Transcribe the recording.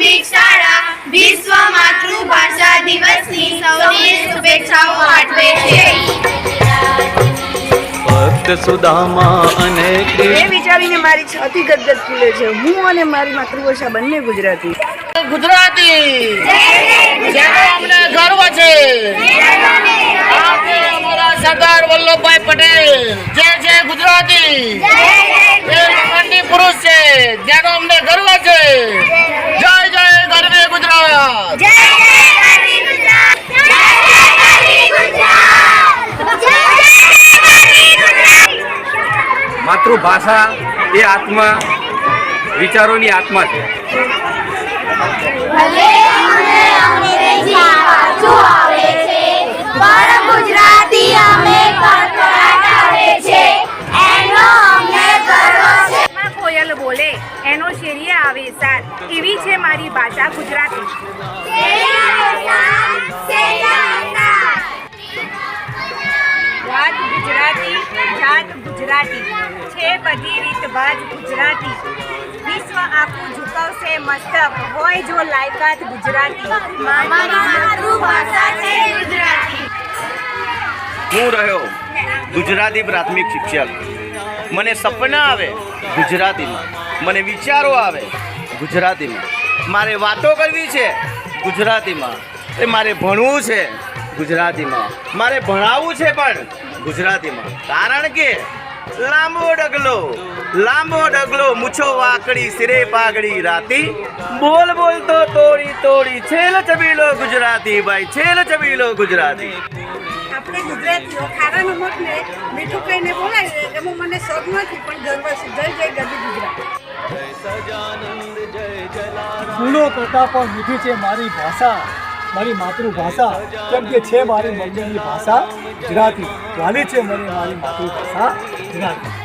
પ્રાથમિક શાળા વિશ્વ માતૃભાષા દિવસની સૌને શુભેચ્છાઓ પાઠવે છે. ભક્ત સુદામા અને એ વિચારીને મારી છાતી ગદગદ ખીલે છે. હું અને મારી માતૃભાષા બંને ગુજરાતી. જેનો અમને ગર્વ છે. આપણે અમારા સરદાર વલ્લભભાઈ પટેલ જે છે ગુજરાતી એ ખંડી પુરુષ છે જેનો અમને ગર્વ છે. જય જય ગરવી ગુજરાત. માતૃભાષા એ આત્મા, વિચારોની આત્મા છે. ગુજરાતી અમે કળકળાટાવે છે એનો અમને ગર્વ છે. કોયલ બોલે એનો શેરીએ આવે સાર, એવી છે મારી ભાષા ગુજરાતી. વાત ગુજરાતી, જાત ગુજરાતી, છે બધી રીતભાત ગુજરાતી. વિશ્વ આખું ઝુકવશે મસ્તક, હોય જો લાયકાત ગુજરાતી. માતૃભાષા છે ગુજરાતી. હું રહ્યો ગુજરાતી પ્રાથમિક શિક્ષક. મને સપના આવે ગુજરાતીમાં, મને વિચારો આવે ગુજરાતીમાં, મારે વાતો કરવી છે ગુજરાતીમાં, મારે ભણવું છે ગુજરાતીમાં, મારે ભણાવવું છે પણ ગુજરાતીમાં. કારણ કે લાંબો ડગલો મૂછો વાકડી સિરે પાઘડી રાતી, બોલ બોલ તો તોડી તોડી છેલ ચબીલો ગુજરાતી. ભાઈ છેલ ચબીલો ગુજરાતી. આપણે ગુજરાતીઓ ખારા નમકને મીઠું કહીને બોલાવીએ એમાં મને શોખ નથી પણ ગર્વ છે. જય જય ગરવી ગુજરાત. ફૂલો કરતાં પણ મીઠી છે મારી ભાષા, મારી માતૃભાષા. કેમ કે છે મારી મમ્મીની ભાષા ગુજરાતી. વાલી છે મને મારી માતૃભાષા ગુજરાતી.